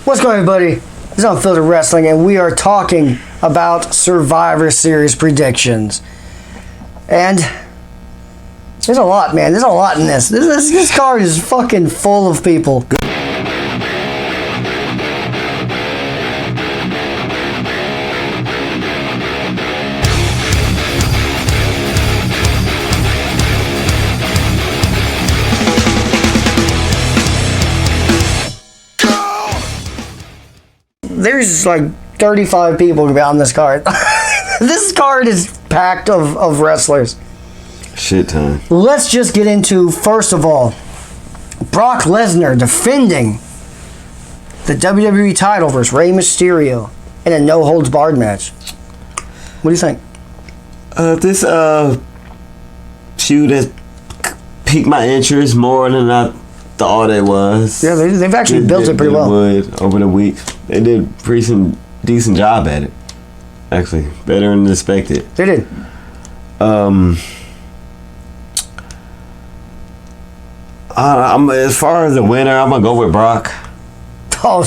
What's going on, everybody? This is Unfiltered Wrestling, and we are talking about Survivor Series predictions. And there's a lot, man. There's a lot in this. This card is fucking full of people. There's like 35 people on this card. This card is packed of wrestlers. Shit ton. Let's just get into, first of all, Brock Lesnar defending the WWE title versus Rey Mysterio in a no-holds-barred match. What do you think? This feud has piqued my interest more than I thought it was. Yeah, they've actually built it pretty well. Over the week. They did a pretty decent job at it. Actually, better than expected. They did. As far as the winner, I'm gonna go with Brock. Oh,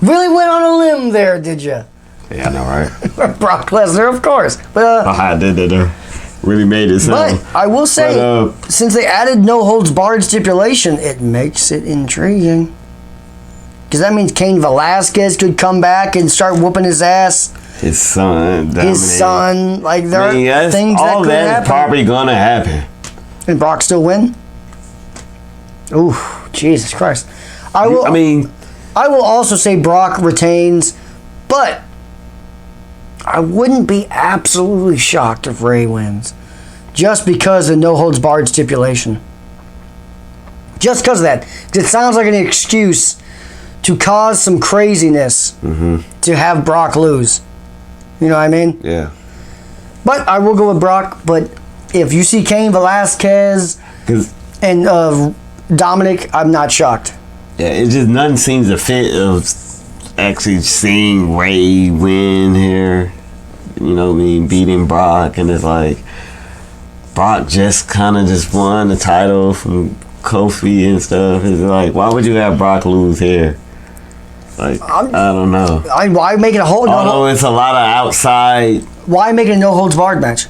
really went on a limb there, did you? Yeah, I know, right? Brock Lesnar, of course. But I did that. Really made it sound. But I will say, since they added no holds barred stipulation, it makes it intriguing. Because that means Cain Velasquez could come back and start whooping his ass. His son. Like, there are things that could happen. All that's probably gonna happen. And Brock still win? Ooh, Jesus Christ. I will also say Brock retains, but I wouldn't be absolutely shocked if Rey wins. Just because of no holds barred stipulation. Just because of that. It sounds like an excuse to cause some craziness to have Brock lose. You know what I mean? Yeah. But I will go with Brock. But if you see Cain Velasquez and Dominic, I'm not shocked. Yeah, it just nothing seems to fit of actually seeing Rey win here. You know what I mean? Beating Brock, and it's like Brock just kind of just won the title from Kofi and stuff. It's like, why would you have Brock lose here? Like, I don't know. Why make it a whole? Although it's a lot of outside. Why make it a no holds barred match?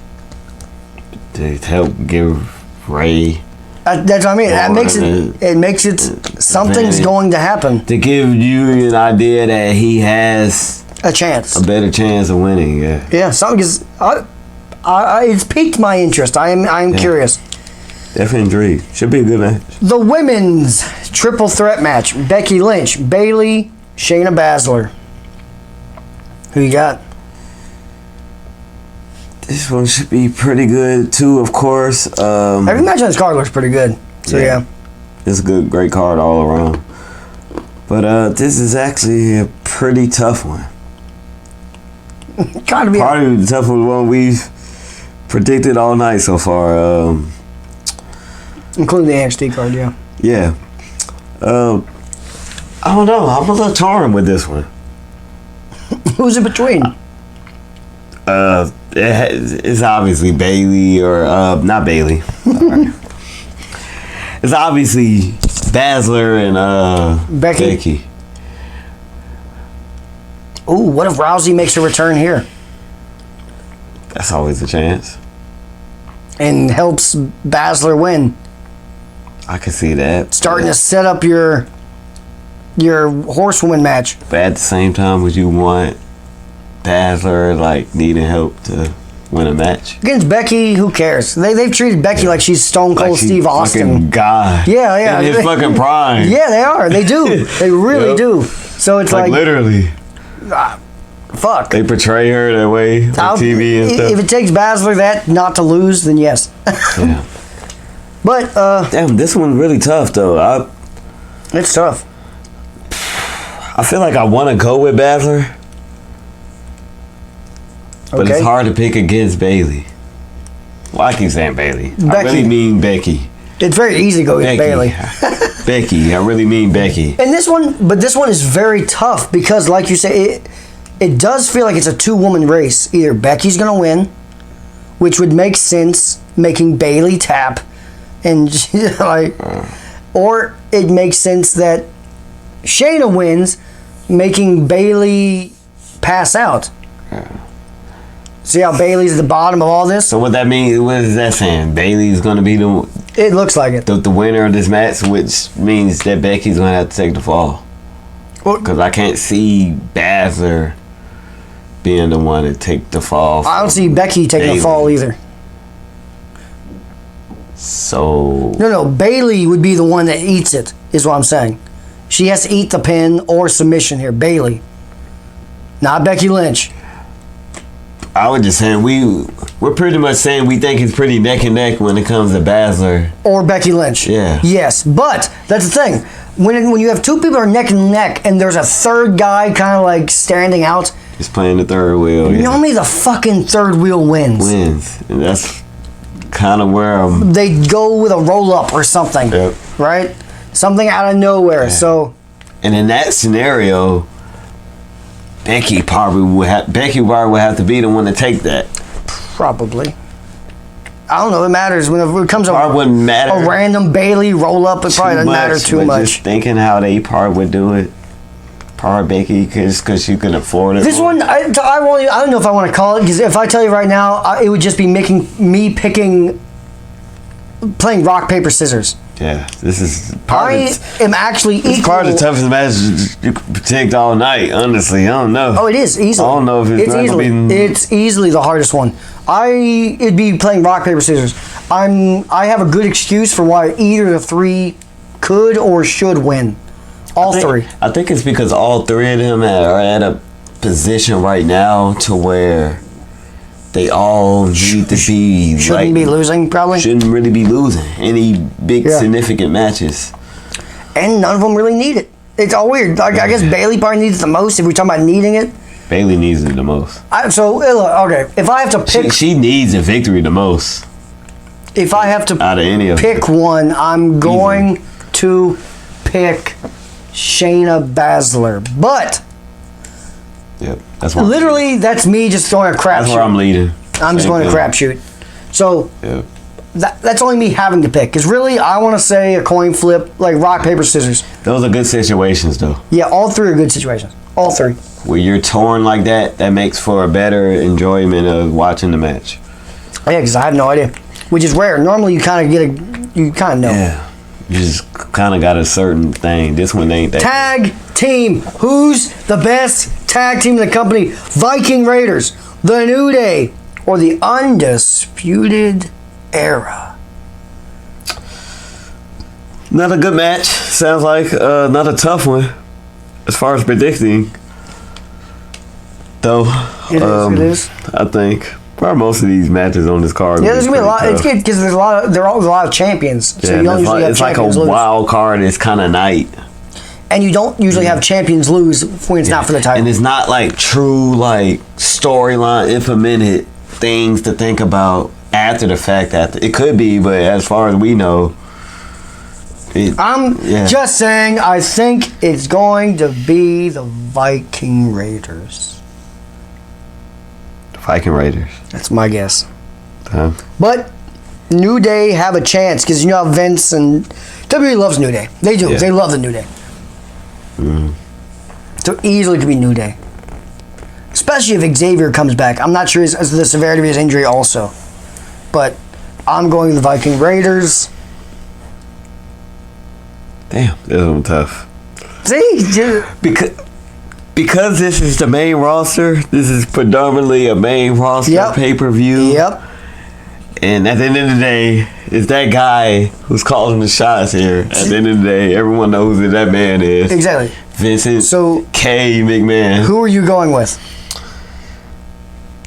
To help give Rey. That's what I mean. That makes it. It makes it. Something's going to happen. To give you an idea that he has a chance, a better chance of winning. Yeah. Yeah. Something is. It's piqued my interest. I'm curious. Definitely intrigued. Should be a good match. The women's triple threat match: Becky Lynch, Bayley, Shayna Baszler. Who you got? This one should be pretty good too, of course. Every match on this card looks pretty good. So yeah. It's a great card all around. But this is actually a pretty tough one. Probably the toughest one we've predicted all night so far. Including the NXT card, yeah. Yeah. I don't know. I'm a little torn with this one. Who's in between? It's obviously Bayley or not Bayley. It's obviously Baszler and Becky. Ooh, what if Rousey makes a return here? That's always a chance. And helps Baszler win. I can see that. Starting to set up your horsewoman match. But at the same time, would you want Baszler like needing help to win a match against Becky? Who cares? They've treated Becky like she's Stone Cold Steve Austin. God. Yeah. In his fucking prime. Yeah, they are. They do. They really do. So it's like literally. Fuck. They portray her that way on TV and stuff. If it takes Baszler that not to lose, then yes. Yeah. But damn, this one's really tough though. It's tough. I feel like I want to go with Baszler. But it's hard to pick against Bayley. Well, I keep saying Bayley. I really mean Becky. It's very easy to go against Bayley. Becky. I really mean Becky. And this one is very tough because, like you say, it does feel like it's a two-woman race. Either Becky's going to win, which would make sense, making Bayley tap, and or it makes sense that Shayna wins, making Bayley pass out. See how Bayley's at the bottom of all this? So what that means? What is that saying? Bayley's going to be the. It looks like it. The winner of this match, which means that Becky's going to have to take the fall. Because I can't see Baszler being the one to take the fall. I don't see Becky taking the fall either. So no, Bayley would be the one that eats it, is what I'm saying. She has to eat the pin or submission here. Bayley, not Becky Lynch. I was just saying we're pretty much saying we think it's pretty neck and neck when it comes to Baszler or Becky Lynch. Yeah. Yes, but that's the thing. When you have two people are neck and neck and there's a third guy kind of like standing out. He's playing the third wheel. Yeah. Normally the fucking third wheel wins. And that's kind of where they go with a roll up or something. Yep. Right? Something out of nowhere. Yeah. So. And in that scenario, Becky probably would have to be the one to take that. Probably. I don't know. It matters when it comes to wouldn't matter. A random Bayley roll up. It probably doesn't matter too much. Just thinking how they would do it. Becky, because you can afford it. This one, I don't know if I want to call it, because if I tell you right now, it would just be playing rock paper scissors. Yeah, this is am actually equal. It's part of the toughest match you could predict all night. Honestly, I don't know. Oh, it is easily. I don't know if it's easily the hardest one. It'd be playing rock paper scissors. I have a good excuse for why either of the three could or should win. Three. I think it's because all three of them are at a position right now to where they all need to be. Shouldn't be losing, probably. Shouldn't really be losing any big significant matches. And none of them really need it. It's all weird. I guess Bayley probably needs it the most if we're talking about needing it. Bayley needs it the most. Okay, if I have to pick... She needs a victory the most. If I have to out of any of pick one, I'm going to pick Shayna Baszler. But... Yep, that's where literally, that's me just throwing a crapshoot. That's where I'm leading. I'm just going to crapshoot. So... Yep. That's only me having to pick. Because really, I want to say a coin flip, like rock, paper, scissors. Those are good situations, though. Yeah, all three are good situations. All three. Where you're torn like that, that makes for a better enjoyment of watching the match. Yeah, because I have no idea. Which is rare. Normally, you kind of know. Yeah. You just kind of got a certain thing. This one ain't that. Tag team. Who's the best tag team in the company? Viking Raiders, The New Day, or the Undisputed Era? Not a good match. Sounds like not a tough one as far as predicting. Though it is. I think probably most of these matches on this card. Yeah, there's gonna be a lot. It's good because there's a lot of champions. Yeah, so you don't usually have champions lose. It's like a wild card. It's kind of night. And you don't usually have champions lose when it's not for the title. And it's not like true like storyline implemented things to think about after the fact. It could be, but as far as we know, I'm just saying. I think it's going to be the Viking Raiders. The Viking Raiders. That's my guess. But New Day have a chance because you know how Vince and WWE loves New Day. They do. Yeah. They love the New Day. So easily could be New Day. Especially if Xavier comes back. I'm not sure as the severity of his injury also. But I'm going to the Viking Raiders. Damn, this one's tough. See? Because this is the main roster, this is predominantly a main roster pay-per-view. Yep. And at the end of the day, it's that guy who's calling the shots here. At the end of the day, everyone knows who that man is. Exactly. Vincent K. McMahon. Who are you going with?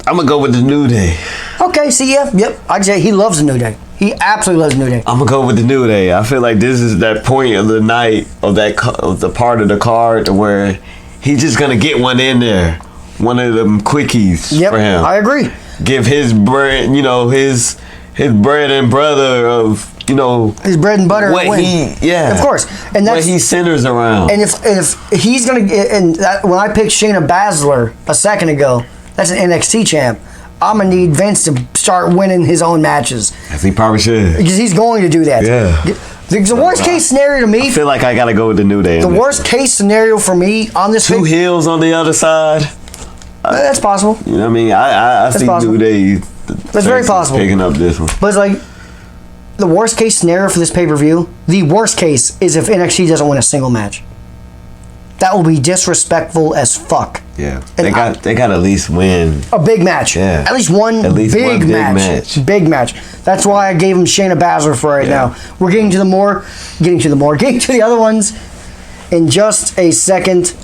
I'm going to go with the New Day. Okay, see, yep. I'd say he loves the New Day. He absolutely loves the New Day. I'm going to go with the New Day. I feel like this is that point of the night, of the part of the card where he's just going to get one in there. One of them quickies for him. I agree. Give his bread, his bread and brother of, his bread and butter. What of course, and that's what he centers around. And if he's gonna get, when I picked Shayna Baszler a second ago, that's an NXT champ. I'm gonna need Vince to start winning his own matches. As he probably should, because he's going to do that. Yeah. The worst case scenario to me. I feel like I gotta go with the New Day. The worst case scenario for me on this. Two heels on the other side. That's possible. You know what I mean? I see possible. New Day. That's very possible. Picking up this one. But it's like the worst case scenario for this pay-per-view. The worst case is if NXT doesn't win a single match. That will be disrespectful as fuck. Yeah, they got to at least win a big match. Yeah, at least one big match. Big match. That's why I gave him Shayna Baszler for right now. We're getting to the other ones in just a second.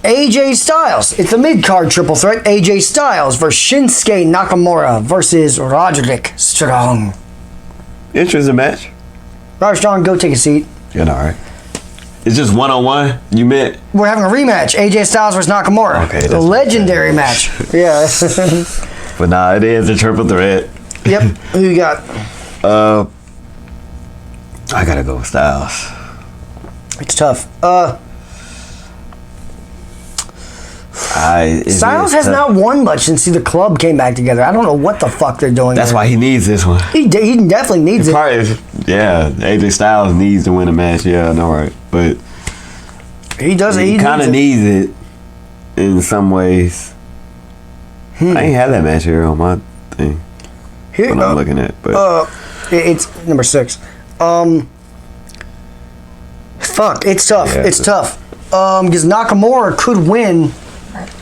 AJ Styles. It's the mid-card triple threat. AJ Styles versus Shinsuke Nakamura versus Roderick Strong. Interesting match. Roderick Strong, go take a seat. You're all right. It's just one-on-one. You meant we're having a rematch. AJ Styles versus Nakamura. Okay, a legendary match. Yeah. But nah, it is a triple threat. Yep. Who you got? I gotta go with Styles. It's tough. Styles has not won much since the club came back together. I don't know what the fuck they're doing. That's why he needs this one. He definitely needs it. AJ Styles needs to win a match. Yeah, I know, right? But he does. He kind of needs it in some ways. I ain't had that match here on my thing. Here, what I'm looking at, but it's number 6. Fuck, it's tough. Yeah, it's tough. Because Nakamura could win,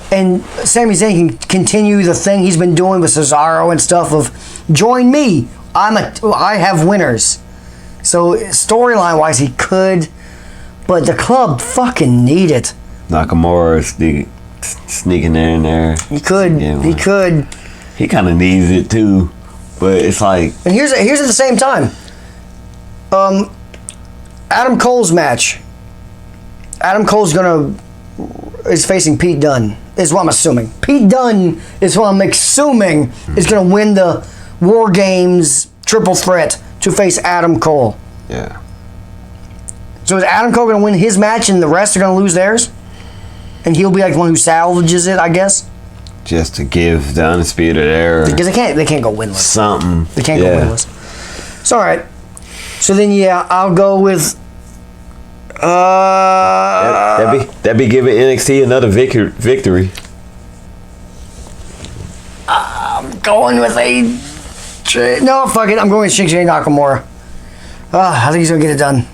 and Sami Zayn can continue the thing he's been doing with Cesaro and stuff of join me. I have winners. So storyline wise, he could, but the club fucking need it. Nakamura sneaking in there. He could. He could. He kind of needs it too, but it's like. And here's at the same time. Adam Cole's match. Adam Cole's is facing Pete Dunne, is what I'm assuming. Pete Dunne is what I'm assuming is gonna win the War Games triple threat to face Adam Cole. Yeah. So is Adam Cole gonna win his match and the rest are gonna lose theirs? And he'll be like the one who salvages it, I guess? Just to give the Undisputed Era. Because they can't go winless. Something. They can't go winless. It's alright. So then I'll go with that'd be giving NXT another victory. I'm going with no, fuck it. I'm going with Shinsuke Nakamura. I think he's gonna get it done.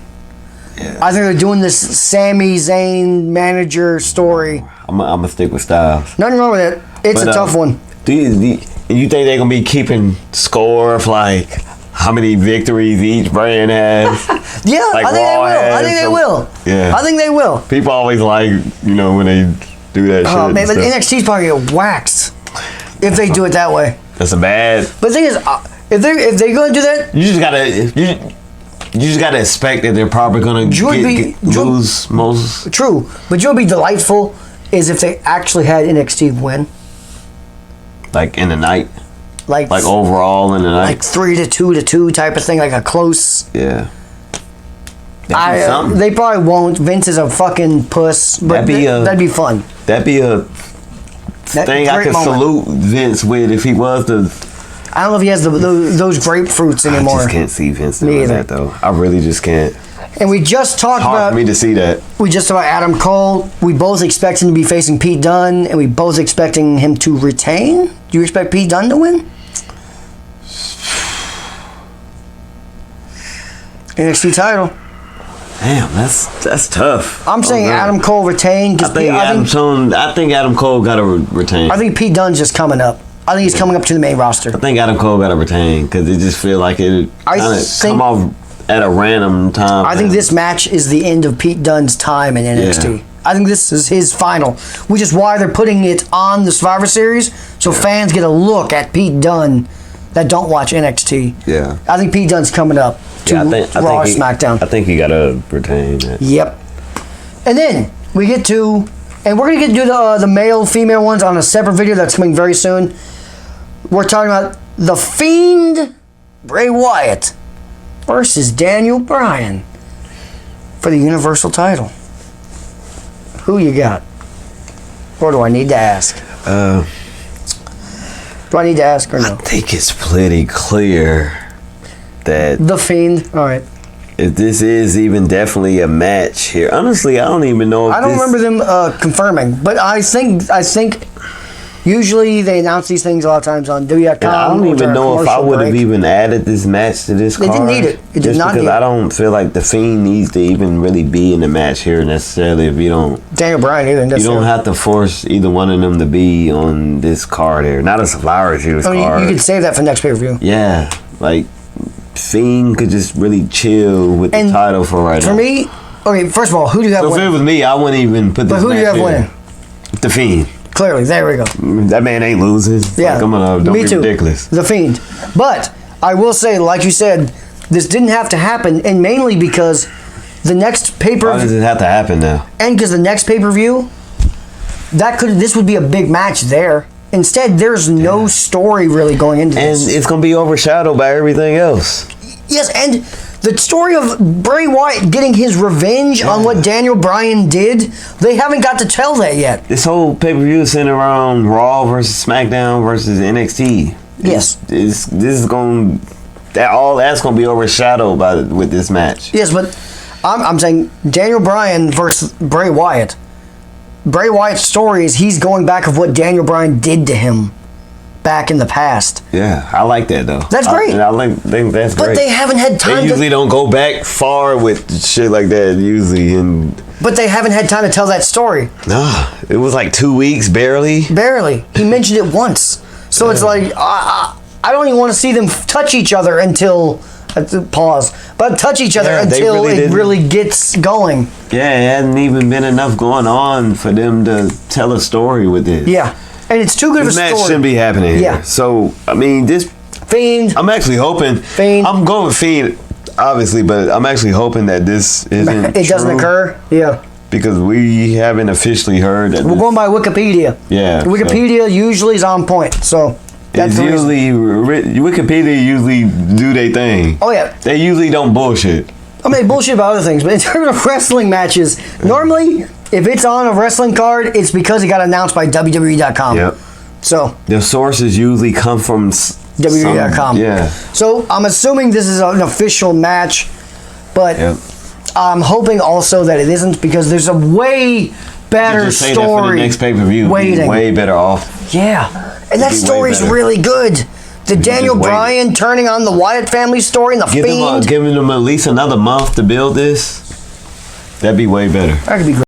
Yeah. I think they're doing this Sami Zayn manager story. I'm gonna stick with Styles. Nothing wrong with it. It's a tough one. Do you think they're gonna be keeping score of like how many victories each brand has? Yeah, like I think they will. Yeah, I think they will. People always like when they do that shit. Oh man, but NXT's probably gonna get waxed if they do it that way. That's a bad. But the thing is, if they're gonna do that, you just gotta expect that they're probably gonna lose most. True, but what would be delightful is if they actually had NXT win, like in the night. Like overall in the night, like 3-2 type of thing, like a close. Yeah. They probably won't. Vince is a fucking puss, but that'd be fun. That'd be a thing I could salute Vince with if he was the. I don't know if he has those grapefruits anymore. I just can't see Vince doing that though. I really just can't. And we just talked about. Hard for me to see that. We just talked about Adam Cole. We both expect him to be facing Pete Dunne, and we both expecting him to retain. Do you expect Pete Dunne to win? NXT title. Damn, that's tough. I'm saying Adam Cole retain. I think Adam Cole got to retain. I think Pete Dunne's just coming up. I think he's coming up to the main roster. I think Adam Cole got to retain because it just feel like it kind of come off at a random time. I think this match is the end of Pete Dunne's time in NXT. Yeah. I think this is his final, which is why they're putting it on the Survivor Series so fans get a look at Pete Dunne that don't watch NXT. Yeah. I think Pete Dunne's coming up to Raw or SmackDown. I think he got to retain that. Yep. And then we get to, and we're going to get to do the male, female ones on a separate video that's coming very soon. We're talking about The Fiend, Bray Wyatt versus Daniel Bryan for the Universal title. Who you got? Or do I need to ask? Do I need to ask or no? I think it's pretty clear that The Fiend. All right. if this is even definitely a match here. Honestly, I don't even know if I don't remember them confirming, but I think usually they announce these things a lot of times on WWE.com. I don't even know if I would have even added this match to this card. They didn't need it. It did not need it. Because I don't feel like The Fiend needs to even really be in the match here necessarily if you don't... Daniel Bryan either. You don't have to force either one of them to be on this card here. Not a Survivor Series card. You could save that for next pay-per-view. Yeah. Like, Fiend could just really chill with the title for right now. For me, okay, first of all, who do you have winning? So if it was me, I wouldn't even put this match. But who do you have winning? The Fiend. Clearly, there we go. That man ain't losing. Yeah, like, come on, don't me be too. ridiculous. The Fiend. But I will say, like you said, this didn't have to happen, and mainly because the next pay-per-view... Why does it have to happen now? And because the next pay-per-view, this would be a big match there. Instead, there's no story really going into this. And it's going to be overshadowed by everything else. Yes, and the story of Bray Wyatt getting his revenge on what Daniel Bryan did, they haven't got to tell that yet. This whole pay-per-view is centered around Raw versus Smackdown versus NXT. Yes. This is going... All that's going to be overshadowed with this match. Yes, but I'm saying Daniel Bryan versus Bray Wyatt. Bray Wyatt's story is he's going back of what Daniel Bryan did to him back in the past. Yeah, I like that though. That's great. I think that's great. But they haven't had time. They usually don't go back far with shit like that usually, but they haven't had time to tell that story. Nah, it was like 2 weeks barely. Barely. He mentioned it once, so it's like I don't even want to see them touch each other until. Touch each other until it really gets going. Yeah, it hadn't even been enough going on for them to tell a story with this. Yeah, and it's too good of a story. This match shouldn't be happening here. Yeah. So, I mean, this... Fiend. I'm actually hoping... Fiend. I'm going with Fiend, obviously, but I'm actually hoping that this isn't It doesn't occur? Yeah. Because we haven't officially heard that... We're going by Wikipedia. Yeah. Wikipedia usually is on point, so... It's usually Wikipedia usually do their thing. Oh yeah, they usually don't bullshit. I mean, bullshit about other things, but in terms of wrestling matches, normally if it's on a wrestling card, it's because it got announced by WWE.com. Yep. So the sources usually come from WWE.com. Yeah. So I'm assuming this is an official match, but I'm hoping also that it isn't because there's a way better story. That for the next pay-per-view, waiting. Way better off. Yeah. And that story's really good. The Daniel Bryan turning on the Wyatt family story and the Fiend. Giving them at least another month to build this, that'd be way better. That could be great.